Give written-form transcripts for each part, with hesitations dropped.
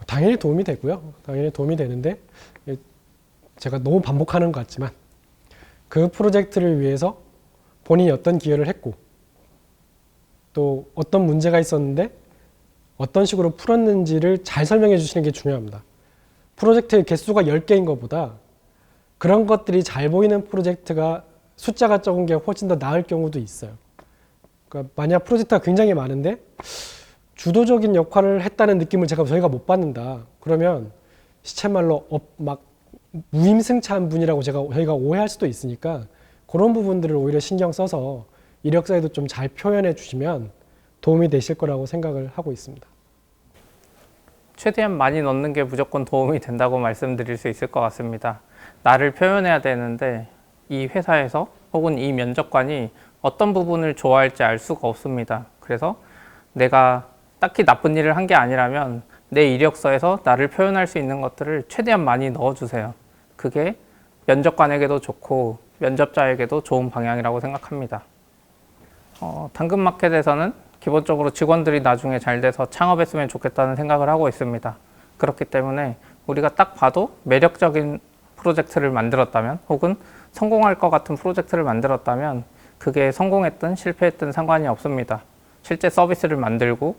당연히 도움이 되고요. 당연히 도움이 되는데 제가 너무 반복하는 것 같지만 그 프로젝트를 위해서 본인이 어떤 기여를 했고 또 어떤 문제가 있었는데 어떤 식으로 풀었는지를 잘 설명해 주시는 게 중요합니다. 프로젝트의 개수가 10개인 것보다 그런 것들이 잘 보이는 프로젝트가 숫자가 적은 게 훨씬 더 나을 경우도 있어요. 그러니까 만약 프로젝트가 굉장히 많은데 주도적인 역할을 했다는 느낌을 저희가 못 받는다. 그러면 시쳇말로 막 무임승차한 분이라고 저희가 오해할 수도 있으니까 그런 부분들을 오히려 신경 써서 이력서에도 좀 잘 표현해 주시면 도움이 되실 거라고 생각을 하고 있습니다. 최대한 많이 넣는 게 무조건 도움이 된다고 말씀드릴 수 있을 것 같습니다. 나를 표현해야 되는데 이 회사에서 혹은 이 면접관이 어떤 부분을 좋아할지 알 수가 없습니다. 그래서 내가 딱히 나쁜 일을 한 게 아니라면 내 이력서에서 나를 표현할 수 있는 것들을 최대한 많이 넣어주세요. 그게 면접관에게도 좋고 면접자에게도 좋은 방향이라고 생각합니다. 당근마켓에서는 기본적으로 직원들이 나중에 잘 돼서 창업했으면 좋겠다는 생각을 하고 있습니다. 그렇기 때문에 우리가 딱 봐도 매력적인 프로젝트를 만들었다면 혹은 성공할 것 같은 프로젝트를 만들었다면 그게 성공했든 실패했든 상관이 없습니다. 실제 서비스를 만들고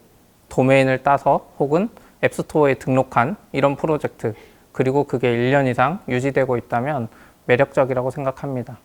도메인을 따서 혹은 앱스토어에 등록한 이런 프로젝트, 그리고 그게 1년 이상 유지되고 있다면 매력적이라고 생각합니다.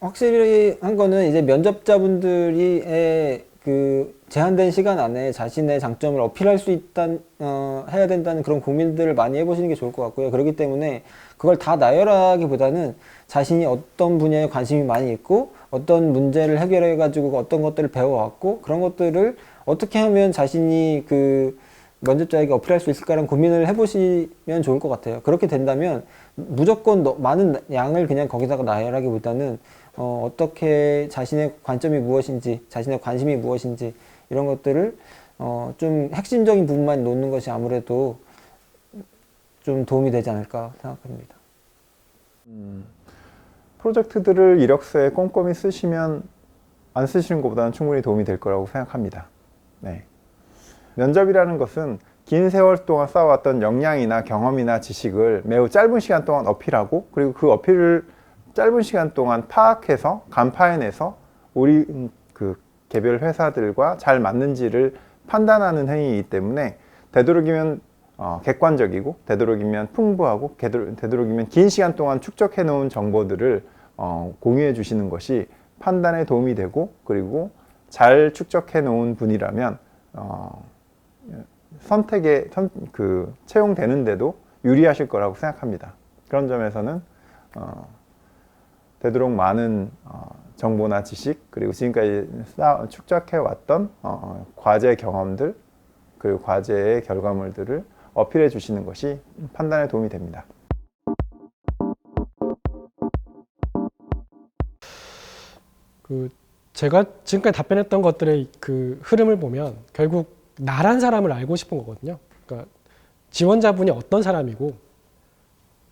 확실히 한 거는 이제 면접자분들이 그 제한된 시간 안에 자신의 장점을 어필할 수 해야 된다는 그런 고민들을 많이 해보시는 게 좋을 것 같고요. 그렇기 때문에 그걸 다 나열하기보다는 자신이 어떤 분야에 관심이 많이 있고 어떤 문제를 해결해 가지고 어떤 것들을 배워왔고 그런 것들을 어떻게 하면 자신이 그 면접자에게 어필할 수 있을까라는 고민을 해보시면 좋을 것 같아요. 그렇게 된다면 무조건 많은 양을 그냥 거기다가 나열하기보다는 어떻게 자신의 관점이 무엇인지, 자신의 관심이 무엇인지 이런 것들을 좀 핵심적인 부분만 놓는 것이 아무래도 좀 도움이 되지 않을까 생각합니다. 프로젝트들을 이력서에 꼼꼼히 쓰시면 안 쓰시는 것보다는 충분히 도움이 될 거라고 생각합니다. 네. 면접이라는 것은 긴 세월 동안 쌓아왔던 역량이나 경험이나 지식을 매우 짧은 시간 동안 어필하고, 그리고 그 어필을 짧은 시간 동안 파악해서 간파해내서 우리 그 개별 회사들과 잘 맞는지를 판단하는 행위이기 때문에 되도록이면 객관적이고 되도록이면 풍부하고 되도록이면 긴 시간 동안 축적해 놓은 정보들을 공유해 주시는 것이 판단에 도움이 되고, 그리고 잘 축적해 놓은 분이라면 채용되는데도 유리하실 거라고 생각합니다. 그런 점에서는 되도록 많은 정보나 지식, 그리고 지금까지 축적해 왔던 과제 경험들, 그리고 과제의 결과물들을 어필해 주시는 것이 판단에 도움이 됩니다. 제가 지금까지 답변했던 것들의 그 흐름을 보면 결국 나란 사람을 알고 싶은 거거든요. 그러니까 지원자분이 어떤 사람이고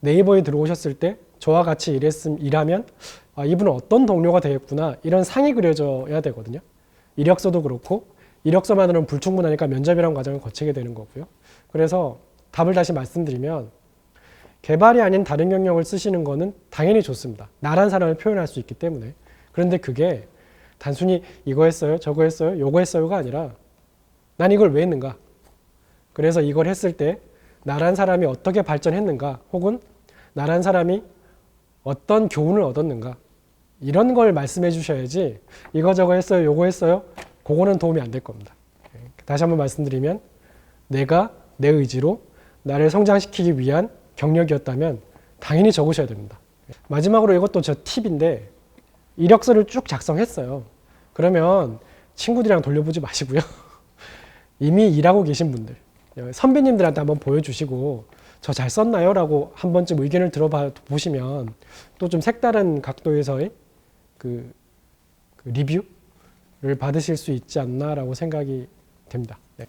네이버에 들어오셨을 때 저와 같이 일하면 이분은 어떤 동료가 되겠구나, 이런 상이 그려져야 되거든요. 이력서도 그렇고 이력서만으로는 불충분하니까 면접이라는 과정을 거치게 되는 거고요. 그래서 답을 다시 말씀드리면 개발이 아닌 다른 경력을 쓰시는 거는 당연히 좋습니다. 나란 사람을 표현할 수 있기 때문에. 그런데 그게 단순히 이거 했어요, 저거 했어요, 요거 했어요가 아니라 난 이걸 왜 했는가? 그래서 이걸 했을 때 나란 사람이 어떻게 발전했는가? 혹은 나란 사람이 어떤 교훈을 얻었는가? 이런 걸 말씀해 주셔야지 이거 저거 했어요, 요거 했어요, 그거는 도움이 안 될 겁니다. 다시 한번 말씀드리면 내가 내 의지로 나를 성장시키기 위한 경력이었다면 당연히 적으셔야 됩니다. 마지막으로 이것도 저 팁인데, 이력서를 쭉 작성했어요. 그러면 친구들이랑 돌려보지 마시고요. 이미 일하고 계신 분들, 선배님들한테 한번 보여주시고 저 잘 썼나요? 라고 한 번쯤 의견을 들어보시면 또 좀 색다른 각도에서의 그 리뷰를 받으실 수 있지 않나라고 생각이 됩니다. 네.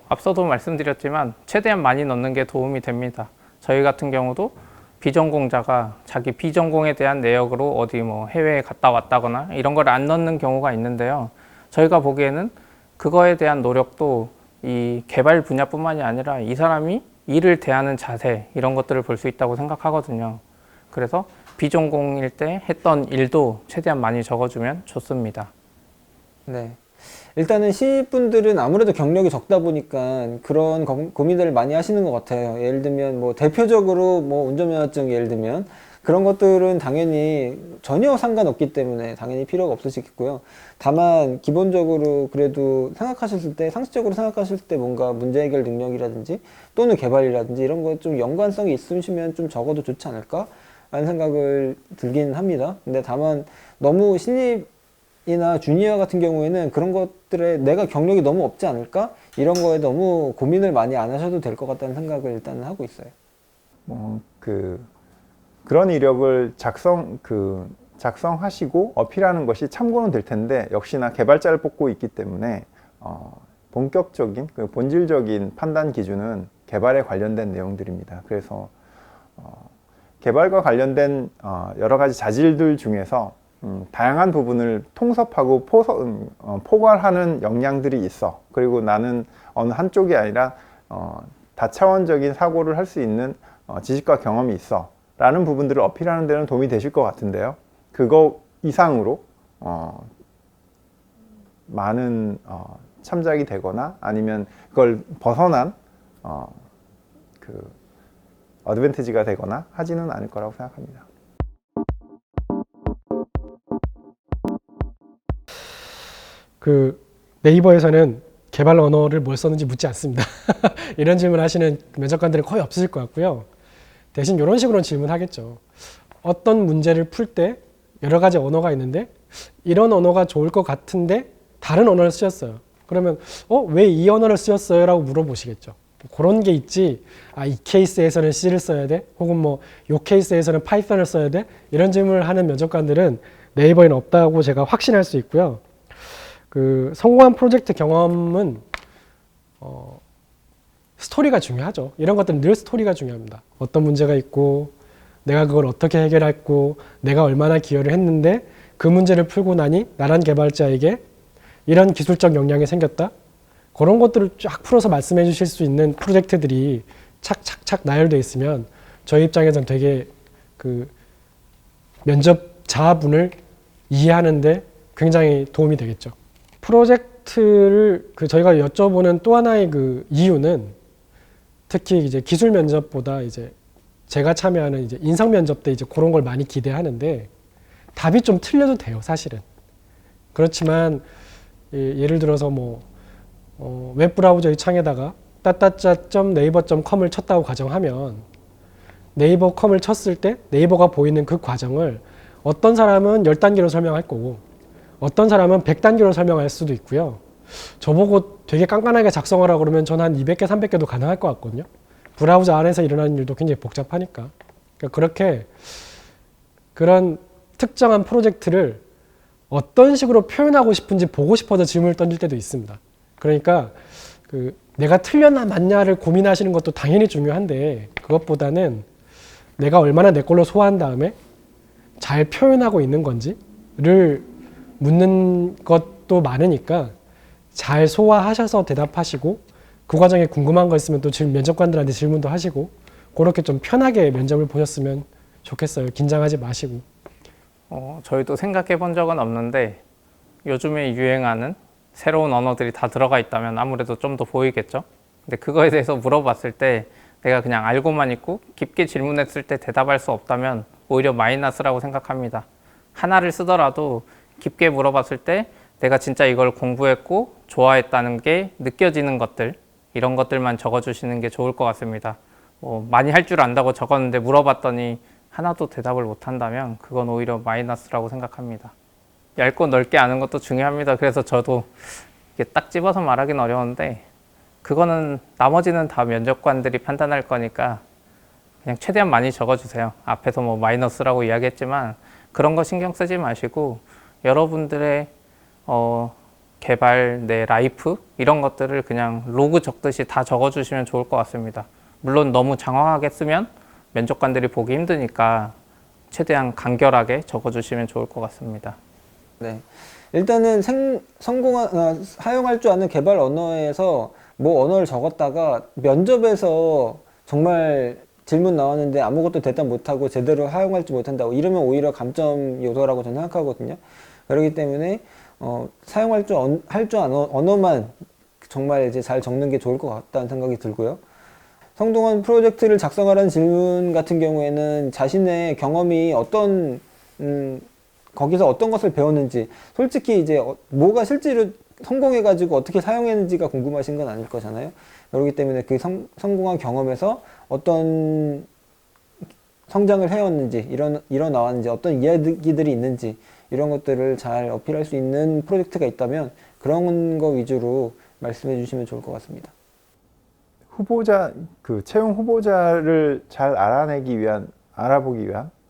앞서도 말씀드렸지만 최대한 많이 넣는 게 도움이 됩니다. 저희 같은 경우도 비전공자가 자기 비전공에 대한 내역으로 어디 뭐 해외에 갔다 왔다거나 이런 걸 안 넣는 경우가 있는데요. 저희가 보기에는 그거에 대한 노력도 이 개발 분야뿐만이 아니라 이 사람이 일을 대하는 자세 이런 것들을 볼 수 있다고 생각하거든요. 그래서 비전공일 때 했던 일도 최대한 많이 적어주면 좋습니다. 네. 일단은 신입분들은 아무래도 경력이 적다 보니까 그런 고민들을 많이 하시는 것 같아요. 예를 들면 뭐 대표적으로 뭐 운전면허증 예를 들면 그런 것들은 당연히 전혀 상관없기 때문에 당연히 필요가 없으시겠고요. 다만 기본적으로 그래도 생각하셨을 때 상식적으로 생각하실 때 뭔가 문제 해결 능력이라든지 또는 개발이라든지 이런 거 좀 연관성이 있으시면 좀 적어도 좋지 않을까? 라는 생각을 들긴 합니다. 근데 다만 너무 신입이나 주니어 같은 경우에는 그런 것들에 내가 경력이 너무 없지 않을까? 이런 거에 너무 고민을 많이 안 하셔도 될 것 같다는 생각을 일단은 하고 있어요. 그런 이력을 작성하시고 어필하는 것이 참고는 될 텐데 역시나 개발자를 뽑고 있기 때문에 본격적인 본질적인 판단 기준은 개발에 관련된 내용들입니다. 그래서 개발과 관련된 여러 가지 자질들 중에서 다양한 부분을 통섭하고 포괄하는 역량들이 있어. 그리고 나는 어느 한쪽이 아니라 다차원적인 사고를 할 수 있는 지식과 경험이 있어 라는 부분들을 어필하는 데는 도움이 되실 것 같은데요. 그거 이상으로 많은 참작이 되거나 아니면 그걸 벗어난 어드밴티지가 되거나 하지는 않을 거라고 생각합니다. 그 네이버에서는 개발 언어를 뭘 썼는지 묻지 않습니다. 이런 질문 하시는 면접관들은 거의 없으실 것 같고요. 대신 이런 식으로 질문하겠죠. 어떤 문제를 풀 때 여러 가지 언어가 있는데 이런 언어가 좋을 것 같은데 다른 언어를 쓰셨어요. 그러면 왜 이 언어를 쓰셨어요? 라고 물어보시겠죠. 그런 게 있지. 이 케이스에서는 C를 써야 돼? 혹은 뭐 이 케이스에서는 파이썬을 써야 돼? 이런 질문을 하는 면접관들은 네이버에는 없다고 제가 확신할 수 있고요. 성공한 프로젝트 경험은 스토리가 중요하죠. 이런 것들은 늘 스토리가 중요합니다. 어떤 문제가 있고 내가 그걸 어떻게 해결했고 내가 얼마나 기여를 했는데 그 문제를 풀고 나니 나란 개발자에게 이런 기술적 역량이 생겼다. 그런 것들을 쫙 풀어서 말씀해 주실 수 있는 프로젝트들이 착착착 나열되어 있으면 저희 입장에서는 되게 면접자분을 이해하는데 굉장히 도움이 되겠죠. 프로젝트를 저희가 여쭤보는 또 하나의 이유는 특히 이제 기술 면접보다 이제 제가 참여하는 이제 인성 면접 때 이제 그런 걸 많이 기대하는데 답이 좀 틀려도 돼요, 사실은. 그렇지만 예를 들어서 웹브라우저의 창에다가 따따짜.naver.com을 쳤다고 가정하면 네이버컴을 쳤을 때 네이버가 보이는 그 과정을 어떤 사람은 10단계로 설명할 거고 어떤 사람은 100단계로 설명할 수도 있고요. 저보고 되게 깐깐하게 작성하라고 그러면 저는 한 200개, 300개도 가능할 것 같거든요. 브라우저 안에서 일어나는 일도 굉장히 복잡하니까. 그러니까 그렇게 그런 특정한 프로젝트를 어떤 식으로 표현하고 싶은지 보고 싶어서 질문을 던질 때도 있습니다. 그러니까 내가 틀렸나 맞냐를 고민하시는 것도 당연히 중요한데 그것보다는 내가 얼마나 내 걸로 소화한 다음에 잘 표현하고 있는 건지를 묻는 것도 많으니까 잘 소화하셔서 대답하시고 그 과정에 궁금한 거 있으면 또 면접관들한테 질문도 하시고 그렇게 좀 편하게 면접을 보셨으면 좋겠어요. 긴장하지 마시고. 저희도 생각해 본 적은 없는데 요즘에 유행하는 새로운 언어들이 다 들어가 있다면 아무래도 좀 더 보이겠죠. 근데 그거에 대해서 물어봤을 때 내가 그냥 알고만 있고 깊게 질문했을 때 대답할 수 없다면 오히려 마이너스라고 생각합니다. 하나를 쓰더라도 깊게 물어봤을 때 내가 진짜 이걸 공부했고 좋아했다는 게 느껴지는 것들, 이런 것들만 적어주시는 게 좋을 것 같습니다. 많이 할 줄 안다고 적었는데 물어봤더니 하나도 대답을 못한다면 그건 오히려 마이너스라고 생각합니다. 얇고 넓게 아는 것도 중요합니다. 그래서 저도 이게 딱 집어서 말하기는 어려운데 그거는 나머지는 다 면접관들이 판단할 거니까 그냥 최대한 많이 적어주세요. 앞에서 마이너스라고 이야기했지만 그런 거 신경 쓰지 마시고 여러분들의 개발, 내 라이프 이런 것들을 그냥 로그 적듯이 다 적어주시면 좋을 것 같습니다. 물론 너무 장황하게 쓰면 면접관들이 보기 힘드니까 최대한 간결하게 적어주시면 좋을 것 같습니다. 네. 일단은 사용할 줄 아는 개발 언어에서 뭐 언어를 적었다가 면접에서 정말 질문 나왔는데 아무것도 대답 못하고 제대로 사용할 줄 못한다고 이러면 오히려 감점 요소라고 저는 생각하거든요. 그렇기 때문에 사용할 줄 아는 언어만 정말 이제 잘 적는 게 좋을 것 같다는 생각이 들고요. 성동환 프로젝트를 작성하라는 질문 같은 경우에는 자신의 경험이 거기서 어떤 것을 배웠는지, 솔직히 이제 뭐가 실제로 성공해가지고 어떻게 사용했는지가 궁금하신 건 아닐 거잖아요. 그렇기 때문에 그 성공한 경험에서 어떤 성장을 해왔는지, 일어나왔는지, 어떤 이야기들이 있는지, 이런 것들을 잘 어필할 수 있는 프로젝트가 있다면 그런 거 위주로 말씀해 주시면 좋을 것 같습니다. 채용 후보자를 잘 알아보기 위한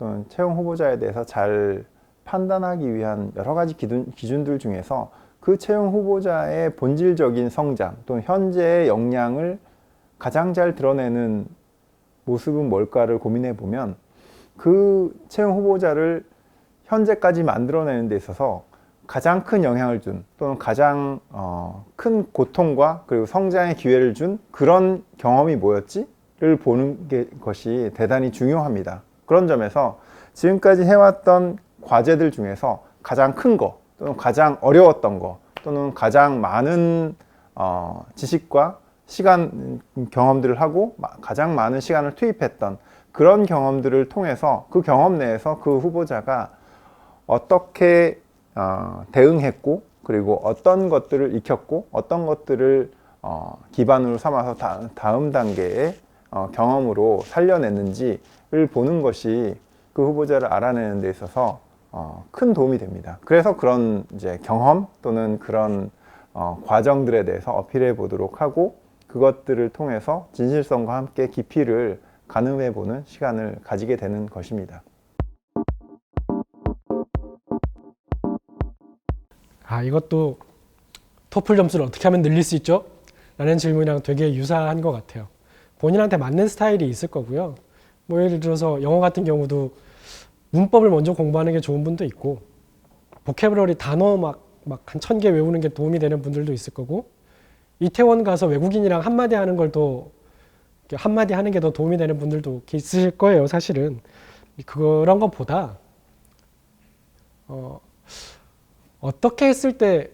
또는 채용 후보자에 대해서 잘 판단하기 위한 여러 가지 기준들 중에서 그 채용 후보자의 본질적인 성장 또는 현재의 역량을 가장 잘 드러내는 모습은 뭘까를 고민해 보면 그 채용 후보자를 현재까지 만들어내는 데 있어서 가장 큰 영향을 준 또는 가장 큰 고통과 그리고 성장의 기회를 준 그런 경험이 뭐였지를 보는 것이 대단히 중요합니다. 그런 점에서 지금까지 해왔던 과제들 중에서 가장 큰 거 또는 가장 어려웠던 거 또는 가장 많은 지식과 시간 경험들을 하고 가장 많은 시간을 투입했던 그런 경험들을 통해서 그 경험 내에서 그 후보자가 어떻게 대응했고 그리고 어떤 것들을 익혔고 어떤 것들을 기반으로 삼아서 다음 단계의 경험으로 살려냈는지를 보는 것이 그 후보자를 알아내는 데 있어서 큰 도움이 됩니다. 그래서 그런 이제 경험 또는 그런 과정들에 대해서 어필해 보도록 하고 그것들을 통해서 진실성과 함께 깊이를 가늠해 보는 시간을 가지게 되는 것입니다. 이것도 토플 점수를 어떻게 하면 늘릴 수 있죠? 라는 질문이랑 되게 유사한 것 같아요. 본인한테 맞는 스타일이 있을 거고요. 뭐 예를 들어서 영어 같은 경우도 문법을 먼저 공부하는 게 좋은 분도 있고 보캐브러리 단어 막 한 1000개 외우는 게 도움이 되는 분들도 있을 거고 이태원 가서 외국인이랑 한마디 하는 걸 더 한마디 하는 게 더 도움이 되는 분들도 있으실 거예요. 사실은 그런 것보다 어떻게 했을 때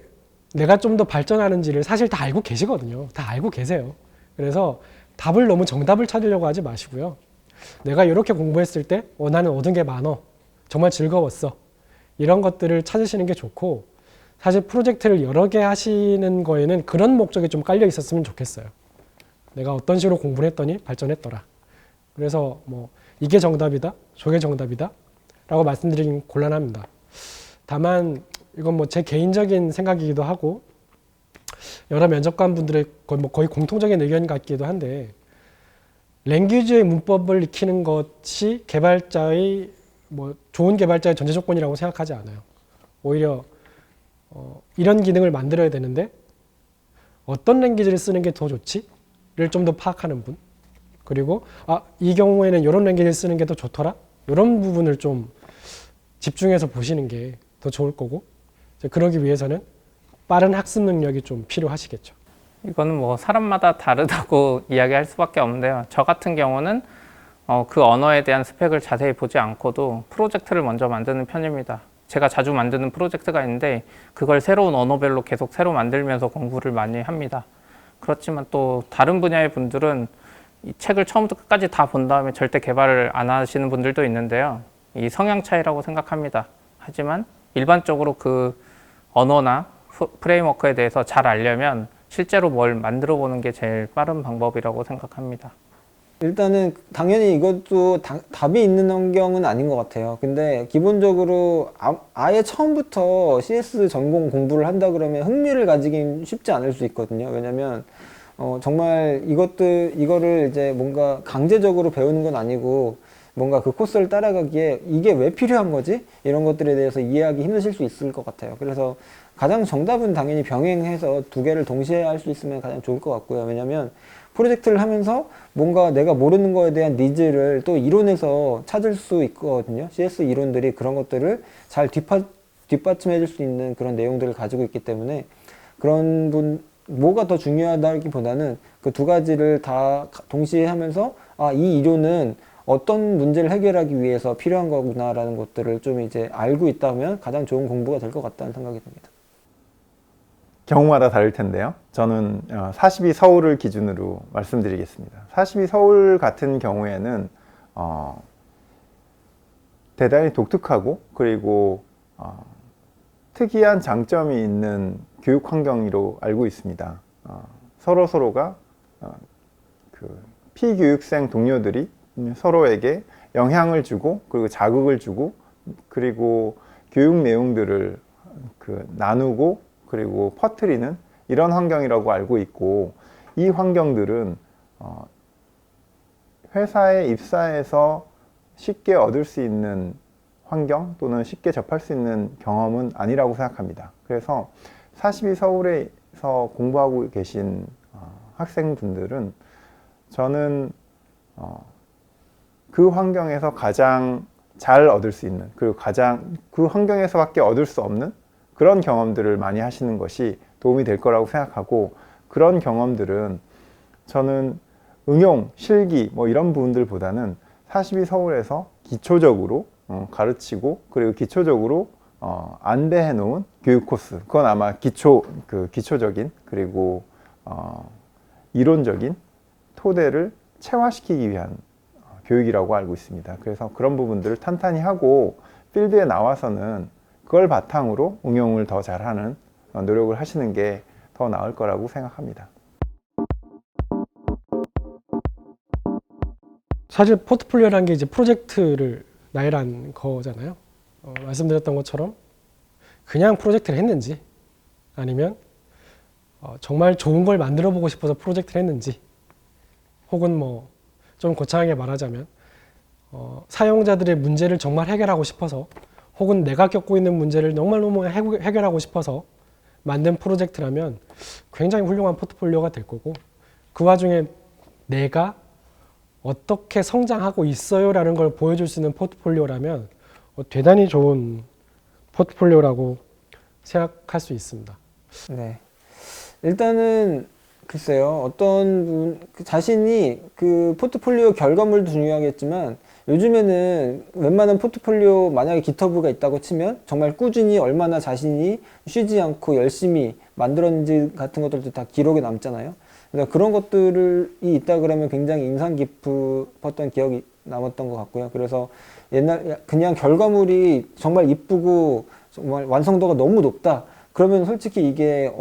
내가 좀 더 발전하는지를 사실 다 알고 계시거든요. 다 알고 계세요. 그래서 답을 너무 정답을 찾으려고 하지 마시고요. 내가 이렇게 공부했을 때 나는 얻은 게 많어. 정말 즐거웠어. 이런 것들을 찾으시는 게 좋고 사실 프로젝트를 여러 개 하시는 거에는 그런 목적이 좀 깔려 있었으면 좋겠어요. 내가 어떤 식으로 공부를 했더니 발전했더라. 그래서 뭐 이게 정답이다, 저게 정답이다 라고 말씀드리긴 곤란합니다. 다만 이건 뭐 제 개인적인 생각이기도 하고 여러 면접관 분들의 거의 공통적인 의견 같기도 한데 랭귀지의 문법을 익히는 것이 개발자의 좋은 개발자의 전제 조건이라고 생각하지 않아요. 오히려 이런 기능을 만들어야 되는데 어떤 랭귀지를 쓰는 게 더 좋지를 좀 더 파악하는 분, 그리고 이 경우에는 이런 랭귀지를 쓰는 게 더 좋더라, 이런 부분을 좀 집중해서 보시는 게 더 좋을 거고 그러기 위해서는 빠른 학습 능력이 좀 필요하시겠죠. 이거는 뭐 사람마다 다르다고 이야기할 수밖에 없는데요. 저 같은 경우는 그 언어에 대한 스펙을 자세히 보지 않고도 프로젝트를 먼저 만드는 편입니다. 제가 자주 만드는 프로젝트가 있는데 그걸 새로운 언어별로 계속 새로 만들면서 공부를 많이 합니다. 그렇지만 또 다른 분야의 분들은 이 책을 처음부터 끝까지 다 본 다음에 절대 개발을 안 하시는 분들도 있는데요. 이 성향 차이라고 생각합니다. 하지만 일반적으로 그 언어나 프레임워크에 대해서 잘 알려면 실제로 뭘 만들어 보는 게 제일 빠른 방법이라고 생각합니다. 일단은 당연히 이것도 답이 있는 환경은 아닌 것 같아요. 근데 기본적으로 아예 처음부터 CS 전공 공부를 한다 그러면 흥미를 가지긴 쉽지 않을 수 있거든요. 왜냐면 정말 이거를 이제 뭔가 강제적으로 배우는 건 아니고 뭔가 그 코스를 따라가기에 이게 왜 필요한 거지? 이런 것들에 대해서 이해하기 힘드실 수 있을 것 같아요. 그래서 가장 정답은 당연히 병행해서 두 개를 동시에 할 수 있으면 가장 좋을 것 같고요. 왜냐면 프로젝트를 하면서 뭔가 내가 모르는 거에 대한 니즈를 또 이론에서 찾을 수 있거든요. CS 이론들이 그런 것들을 잘 뒷받침해 줄 수 있는 그런 내용들을 가지고 있기 때문에 뭐가 더 중요하다기보다는 그 두 가지를 다 동시에 하면서 이 이론은 어떤 문제를 해결하기 위해서 필요한 거구나라는 것들을 좀 이제 알고 있다면 가장 좋은 공부가 될 것 같다는 생각이 듭니다. 경우마다 다를 텐데요. 저는 42 서울을 기준으로 말씀드리겠습니다. 42 서울 같은 경우에는 대단히 독특하고 그리고 특이한 장점이 있는 교육 환경으로 알고 있습니다. 서로가 그 피교육생 동료들이 서로에게 영향을 주고 그리고 자극을 주고 그리고 교육 내용들을 나누고 그리고 퍼뜨리는 이런 환경이라고 알고 있고, 이 환경들은 회사에 입사해서 쉽게 얻을 수 있는 환경 또는 쉽게 접할 수 있는 경험은 아니라고 생각합니다. 그래서 42 서울에서 공부하고 계신 학생분들은 저는 그 환경에서 가장 잘 얻을 수 있는 그리고 가장 그 환경에서밖에 얻을 수 없는 그런 경험들을 많이 하시는 것이 도움이 될 거라고 생각하고, 그런 경험들은 저는 응용, 실기 뭐 이런 부분들보다는 42 서울에서 기초적으로 가르치고 그리고 기초적으로 안배해 놓은 교육 코스, 그건 아마 기초적인 그리고 이론적인 토대를 체화시키기 위한 교육이라고 알고 있습니다. 그래서 그런 부분들을 탄탄히 하고 필드에 나와서는 그걸 바탕으로 응용을 더 잘하는 노력을 하시는 게 더 나을 거라고 생각합니다. 사실 포트폴리오라는 게 이제 프로젝트를 나열한 거잖아요. 말씀드렸던 것처럼 그냥 프로젝트를 했는지 아니면 정말 좋은 걸 만들어 보고 싶어서 프로젝트를 했는지, 혹은 뭐 좀 거창하게 말하자면 사용자들의 문제를 정말 해결하고 싶어서, 혹은 내가 겪고 있는 문제를 너무 해결하고 싶어서 만든 프로젝트라면 굉장히 훌륭한 포트폴리오가 될 거고, 그 와중에 내가 어떻게 성장하고 있어요라는 걸 보여줄 수 있는 포트폴리오라면 대단히 좋은 포트폴리오라고 생각할 수 있습니다. 네. 일단은 글쎄요, 어떤 분 자신이 그 포트폴리오 결과물도 중요하겠지만 요즘에는 웬만한 포트폴리오, 만약에 깃허브가 있다고 치면 정말 꾸준히 얼마나 자신이 쉬지 않고 열심히 만들었는지 같은 것들도 다 기록에 남잖아요. 그래서 그런 것들이 있다 그러면 굉장히 인상 깊었던 기억이 남았던 것 같고요. 그래서 그냥 결과물이 정말 이쁘고 정말 완성도가 너무 높다 그러면 솔직히 이게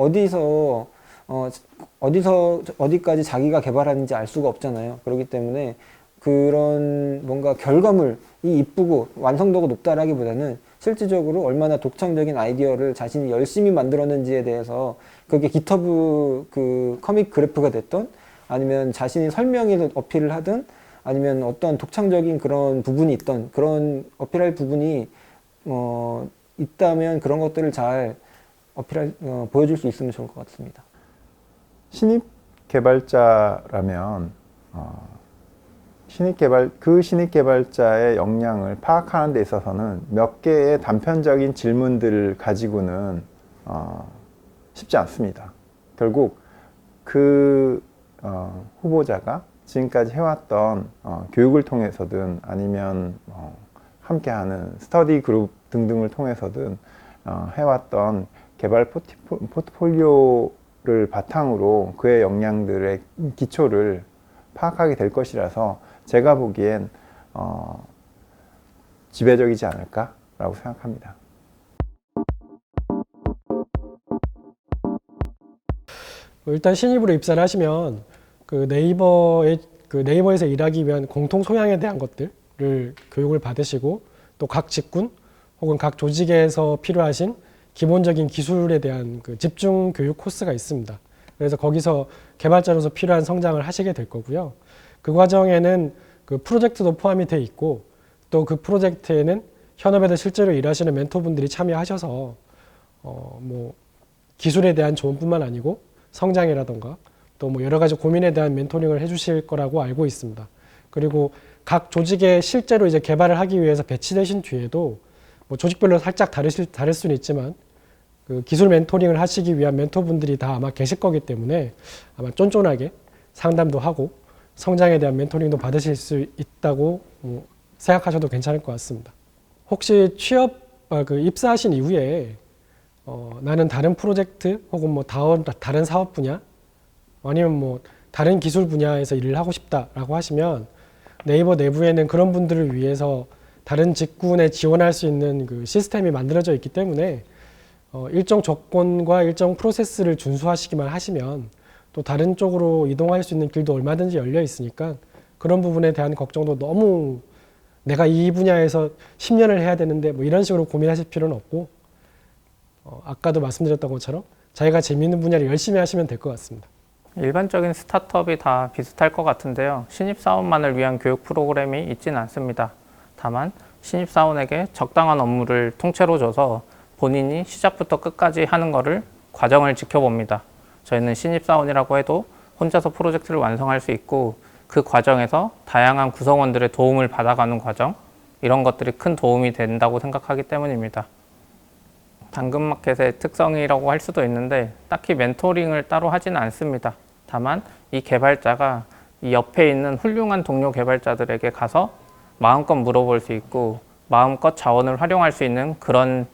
어디까지 자기가 개발하는지 알 수가 없잖아요. 그렇기 때문에 그런 뭔가 결과물이 이쁘고 완성도가 높다라기보다는 실질적으로 얼마나 독창적인 아이디어를 자신이 열심히 만들었는지에 대해서, 그게 깃허브 그 커밋 그래프가 됐던 아니면 자신이 설명에서 어필을 하든 아니면 어떤 독창적인 그런 부분이 있던, 그런 어필할 부분이 있다면 그런 것들을 잘 보여줄 수 있으면 좋을 것 같습니다. 신입 개발자라면 신입 개발자의 역량을 파악하는 데 있어서는 몇 개의 단편적인 질문들을 가지고는 쉽지 않습니다. 결국 그 후보자가 지금까지 해왔던 교육을 통해서든 아니면 함께하는 스터디 그룹 등등을 통해서든 해왔던 개발 포트폴리오를 바탕으로 그의 역량들의 기초를 파악하게 될 것이라서 제가 보기엔 지배적이지 않을까라고 생각합니다. 일단 신입으로 입사를 하시면 그 네이버에서 일하기 위한 공통 소양에 대한 것들을 교육을 받으시고, 또 각 직군 혹은 각 조직에서 필요하신 기본적인 기술에 대한 그 집중 교육 코스가 있습니다. 그래서 거기서 개발자로서 필요한 성장을 하시게 될 거고요. 그 과정에는 그 프로젝트도 포함이 돼 있고, 또 그 프로젝트에는 현업에서 실제로 일하시는 멘토분들이 참여하셔서 뭐 기술에 대한 조언뿐만 아니고 성장이라던가 또 뭐 여러 가지 고민에 대한 멘토링을 해주실 거라고 알고 있습니다. 그리고 각 조직에 실제로 이제 개발을 하기 위해서 배치되신 뒤에도 뭐 조직별로 살짝 다를 수는 있지만 그 기술 멘토링을 하시기 위한 멘토분들이 다 아마 계실 거기 때문에 아마 쫀쫀하게 상담도 하고 성장에 대한 멘토링도 받으실 수 있다고 생각하셔도 괜찮을 것 같습니다. 혹시 입사하신 이후에 나는 다른 프로젝트 혹은 뭐 다른 사업 분야 아니면 뭐 다른 기술 분야에서 일을 하고 싶다라고 하시면 네이버 내부에는 그런 분들을 위해서 다른 직군에 지원할 수 있는 그 시스템이 만들어져 있기 때문에 일정 조건과 일정 프로세스를 준수하시기만 하시면 또 다른 쪽으로 이동할 수 있는 길도 얼마든지 열려 있으니까 그런 부분에 대한 걱정도 너무 내가 이 분야에서 10년을 해야 되는데 뭐 이런 식으로 고민하실 필요는 없고 아까도 말씀드렸던 것처럼 자기가 재미있는 분야를 열심히 하시면 될 것 같습니다. 일반적인 스타트업이 다 비슷할 것 같은데요. 신입사원만을 위한 교육 프로그램이 있지는 않습니다. 다만 신입사원에게 적당한 업무를 통째로 줘서 본인이 시작부터 끝까지 하는 거를 과정을 지켜봅니다. 저희는 신입사원이라고 해도 혼자서 프로젝트를 완성할 수 있고 그 과정에서 다양한 구성원들의 도움을 받아가는 과정, 이런 것들이 큰 도움이 된다고 생각하기 때문입니다. 당근마켓의 특성이라고 할 수도 있는데 딱히 멘토링을 따로 하지는 않습니다. 다만 이 개발자가 이 옆에 있는 훌륭한 동료 개발자들에게 가서 마음껏 물어볼 수 있고 마음껏 자원을 활용할 수 있는 그런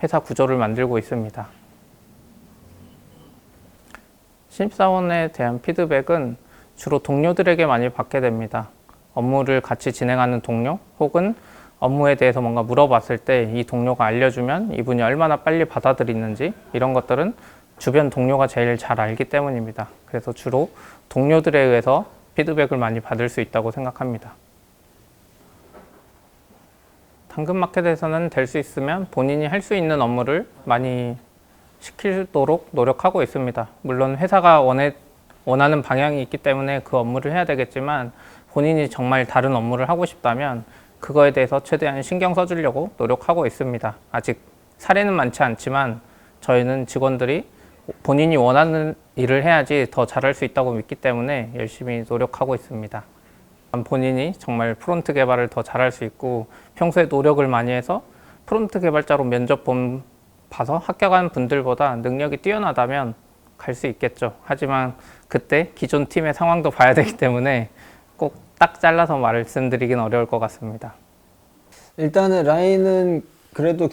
회사 구조를 만들고 있습니다. 신입사원에 대한 피드백은 주로 동료들에게 많이 받게 됩니다. 업무를 같이 진행하는 동료 혹은 업무에 대해서 뭔가 물어봤을 때 이 동료가 알려주면 이분이 얼마나 빨리 받아들이는지 이런 것들은 주변 동료가 제일 잘 알기 때문입니다. 그래서 주로 동료들에 의해서 피드백을 많이 받을 수 있다고 생각합니다. 당근마켓에서는 될 수 있으면 본인이 할 수 있는 업무를 많이 시키도록 노력하고 있습니다. 물론 회사가 원하는 방향이 있기 때문에 그 업무를 해야 되겠지만 본인이 정말 다른 업무를 하고 싶다면 그거에 대해서 최대한 신경 써주려고 노력하고 있습니다. 아직 사례는 많지 않지만 저희는 직원들이 본인이 원하는 일을 해야지 더 잘할 수 있다고 믿기 때문에 열심히 노력하고 있습니다. 본인이 정말 프론트 개발을 더 잘할 수 있고 평소에 노력을 많이 해서 프론트 개발자로 면접 봐서 합격한 분들보다 능력이 뛰어나다면 갈 수 있겠죠. 하지만 그때 기존 팀의 상황도 봐야 되기 때문에 꼭 딱 잘라서 말씀드리긴 어려울 것 같습니다. 일단은 라인은 그래도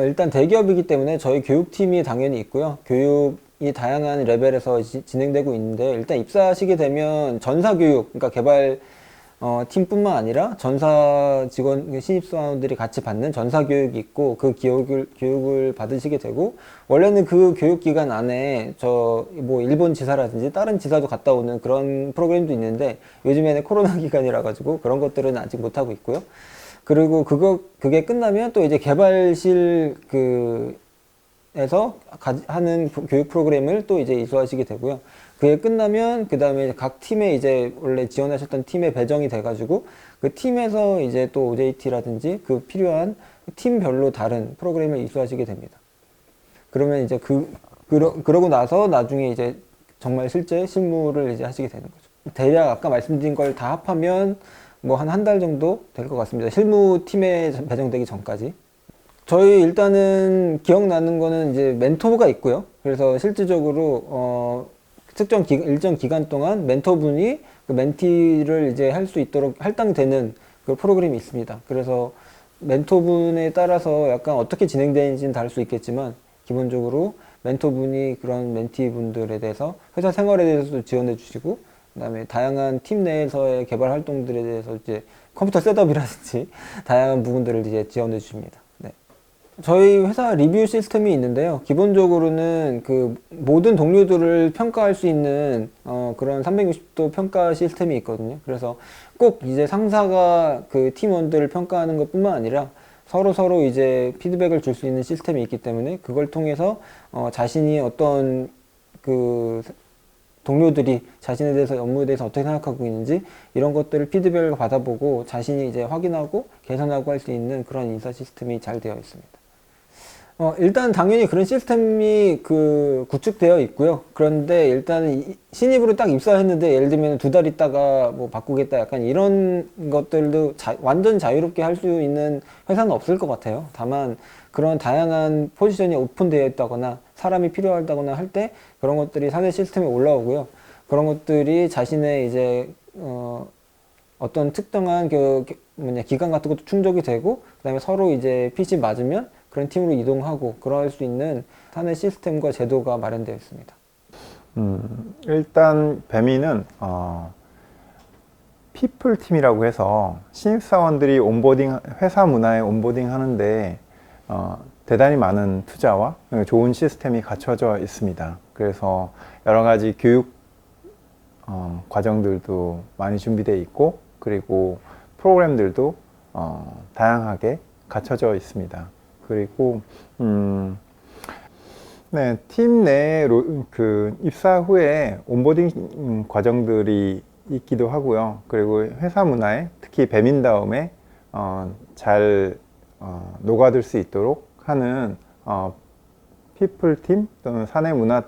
일단 대기업이기 때문에 저희 교육팀이 당연히 있고요. 교육이 다양한 레벨에서 진행되고 있는데 일단 입사하시게 되면 전사교육, 그러니까 개발 팀뿐만 아니라 전사 직원, 신입사원들이 같이 받는 전사 교육이 있고 그 교육을 받으시게 되고 원래는 그 교육 기간 안에 뭐 일본 지사라든지 다른 지사도 갔다 오는 그런 프로그램도 있는데 요즘에는 코로나 기간이라 가지고 그런 것들은 아직 못 하고 있고요. 그리고 그게 끝나면 또 이제 개발실 에서 하는 교육 프로그램을 또 이제 이수하시게 되고요. 그게 끝나면 그 다음에 각 팀에 이제 원래 지원하셨던 팀에 배정이 돼가지고 그 팀에서 이제 또 OJT라든지 그 필요한 팀별로 다른 프로그램을 이수하시게 됩니다. 그러면 이제 그러고 나서 나중에 이제 정말 실제 실무를 이제 하시게 되는 거죠. 대략 아까 말씀드린 걸 다 합하면 뭐 한 달 정도 될 것 같습니다. 실무 팀에 배정되기 전까지. 저희 일단은 기억나는 거는 이제 멘토가 있고요. 그래서 실질적으로 일정 기간 동안 멘토분이 그 멘티를 이제 할 수 있도록 할당되는 그 프로그램이 있습니다. 그래서 멘토분에 따라서 약간 어떻게 진행되는지는 다를 수 있겠지만 기본적으로 멘토분이 그런 멘티분들에 대해서 회사 생활에 대해서도 지원해 주시고 그다음에 다양한 팀 내에서의 개발 활동들에 대해서 이제 컴퓨터 셋업이라든지 다양한 부분들을 이제 지원해 주십니다. 저희 회사 리뷰 시스템이 있는데요. 기본적으로는 그 모든 동료들을 평가할 수 있는 그런 360도 평가 시스템이 있거든요. 그래서 꼭 이제 상사가 그 팀원들을 평가하는 것뿐만 아니라 서로 이제 피드백을 줄 수 있는 시스템이 있기 때문에 그걸 통해서 자신이 어떤 그 동료들이 자신에 대해서 업무에 대해서 어떻게 생각하고 있는지 이런 것들을 피드백을 받아보고 자신이 이제 확인하고 개선하고 할 수 있는 그런 인사 시스템이 잘 되어 있습니다. 일단 당연히 그런 시스템이 구축되어 있고요. 그런데 일단은 신입으로 딱 입사했는데 예를 들면 2달 있다가 뭐 바꾸겠다 약간 이런 것들도 완전 자유롭게 할 수 있는 회사는 없을 것 같아요. 다만 그런 다양한 포지션이 오픈되어 있다거나 사람이 필요하다거나 할 때 그런 것들이 사내 시스템에 올라오고요. 그런 것들이 자신의 이제 어떤 특정한 기간 같은 것도 충족이 되고 그다음에 서로 이제 핏이 맞으면 그런 팀으로 이동하고 그럴 수 있는 사내 시스템과 제도가 마련되어 있습니다. 일단 배미는 피플 팀이라고 해서 신입사원들이 온보딩 회사 문화에 온보딩 하는데 대단히 많은 투자와 좋은 시스템이 갖춰져 있습니다. 그래서 여러 가지 교육 과정들도 많이 준비되어 있고 그리고 프로그램들도 다양하게 갖춰져 있습니다. 그리고 네, 팀 내 입사 후에 온보딩 과정들이 있기도 하고요. 그리고 회사 문화에 특히 배민다움에 잘 녹아들 수 있도록 하는 피플 팀 또는 사내 문화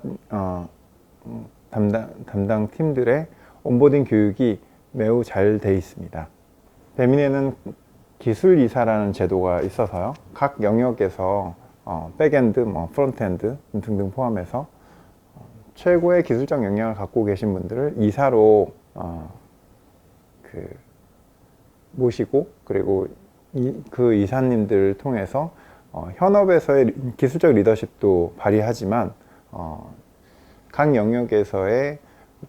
담당 팀들의 온보딩 교육이 매우 잘 돼 있습니다. 배민에는 기술 이사라는 제도가 있어서요. 각 영역에서 백엔드, 프론트엔드 등등 포함해서 최고의 기술적 역량을 갖고 계신 분들을 이사로 모시고 그리고 그 이사님들을 통해서 현업에서의 기술적 리더십도 발휘하지만 각 영역에서의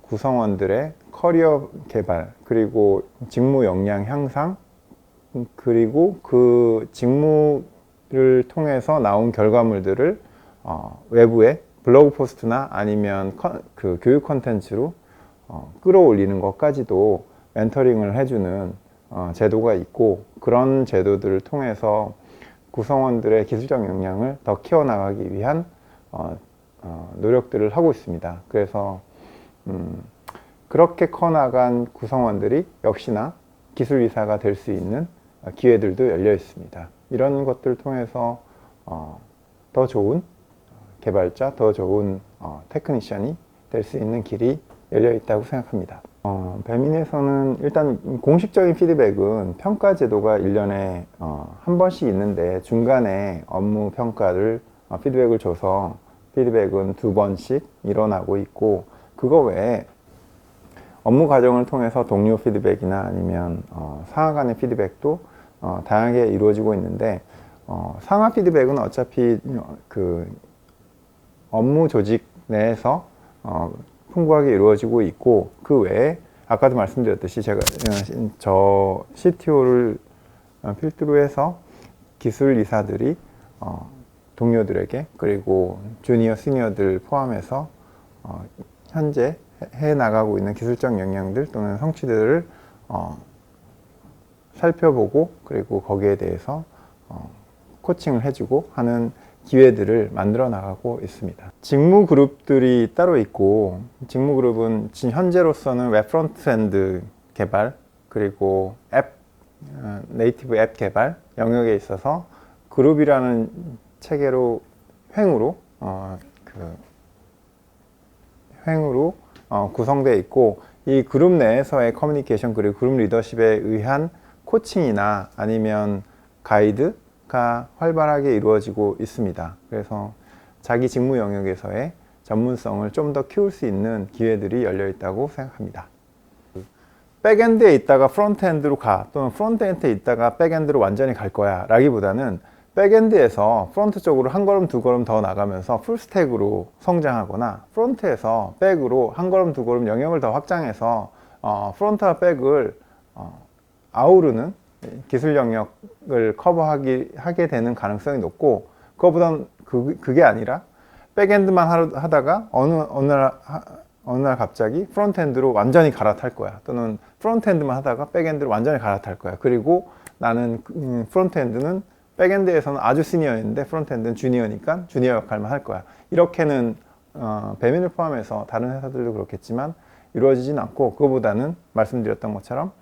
구성원들의 커리어 개발 그리고 직무 역량 향상 그리고 그 직무를 통해서 나온 결과물들을 외부에 블로그 포스트나 아니면 그 교육 콘텐츠로 끌어올리는 것까지도 멘토링을 해주는 제도가 있고 그런 제도들을 통해서 구성원들의 기술적 역량을 더 키워나가기 위한 노력들을 하고 있습니다. 그래서 그렇게 커나간 구성원들이 역시나 기술이사가 될 수 있는 기회들도 열려 있습니다. 이런 것들을 통해서 더 좋은 개발자, 더 좋은 테크니션이 될 수 있는 길이 열려 있다고 생각합니다. 배민에서는 일단 공식적인 피드백은 평가 제도가 1년에 한 번씩 있는데 중간에 업무 평가를 피드백을 줘서 피드백은 2번씩 일어나고 있고 그거 외에 업무 과정을 통해서 동료 피드백이나 아니면 상하 간의 피드백도 다양하게 이루어지고 있는데 상하 피드백은 어차피 그 업무 조직 내에서 풍부하게 이루어지고 있고 그 외에 아까도 말씀드렸듯이 제가 저 CTO를 필두로 해서 기술 이사들이 동료들에게 그리고 주니어 시니어들 포함해서 현재 해 나가고 있는 기술적 역량들 또는 성취들을 살펴보고 그리고 거기에 대해서 코칭을 해주고 하는 기회들을 만들어 나가고 있습니다. 직무 그룹들이 따로 있고 직무 그룹은 현재로서는 웹 프론트엔드 개발 그리고 네이티브 앱 개발 영역에 있어서 그룹이라는 체계로 횡으로 구성되어 있고 이 그룹 내에서의 커뮤니케이션 그리고 그룹 리더십에 의한 코칭이나 아니면 가이드가 활발하게 이루어지고 있습니다. 그래서 자기 직무 영역에서의 전문성을 좀 더 키울 수 있는 기회들이 열려 있다고 생각합니다. 백엔드에 있다가 프론트엔드로 가 또는 프론트엔드에 있다가 백엔드로 완전히 갈 거야 라기보다는 백엔드에서 프론트 쪽으로 한 걸음 두 걸음 더 나가면서 풀스택으로 성장하거나 프론트에서 백으로 한 걸음 두 걸음 영역을 더 확장해서 프론트와 백을 아우르는 기술 영역을 하게 되는 가능성이 높고 그거보다는 그게 아니라 백엔드만 하다가 어느 날 갑자기 프론트엔드로 완전히 갈아탈 거야 또는 프론트엔드만 하다가 백엔드로 완전히 갈아탈 거야 그리고 나는 프론트엔드는 백엔드에서는 아주 시니어인데 프론트엔드는 주니어니까 주니어 역할만 할 거야 이렇게는 배민을 포함해서 다른 회사들도 그렇겠지만 이루어지진 않고 그거보다는 말씀드렸던 것처럼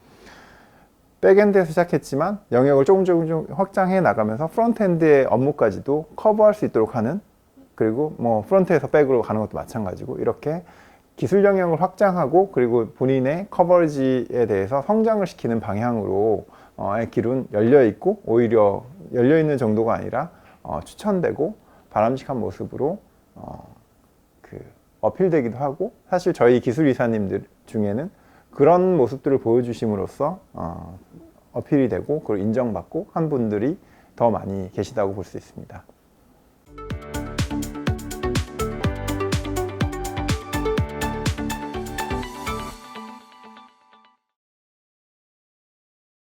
백엔드에서 시작했지만 영역을 조금 확장해 나가면서 프론트엔드의 업무까지도 커버할 수 있도록 하는, 그리고 뭐 프론트에서 백으로 가는 것도 마찬가지고, 이렇게 기술 영역을 확장하고 그리고 본인의 커버리지에 대해서 성장을 시키는 방향으로 의 길은 열려 있고, 오히려 열려 있는 정도가 아니라 추천되고 바람직한 모습으로 어필되기도 하고, 사실 저희 기술 이사님들 중에는 그런 모습들을 보여주심으로써 어필이 되고 그걸 인정받고 한 분들이 더 많이 계시다고 볼 수 있습니다.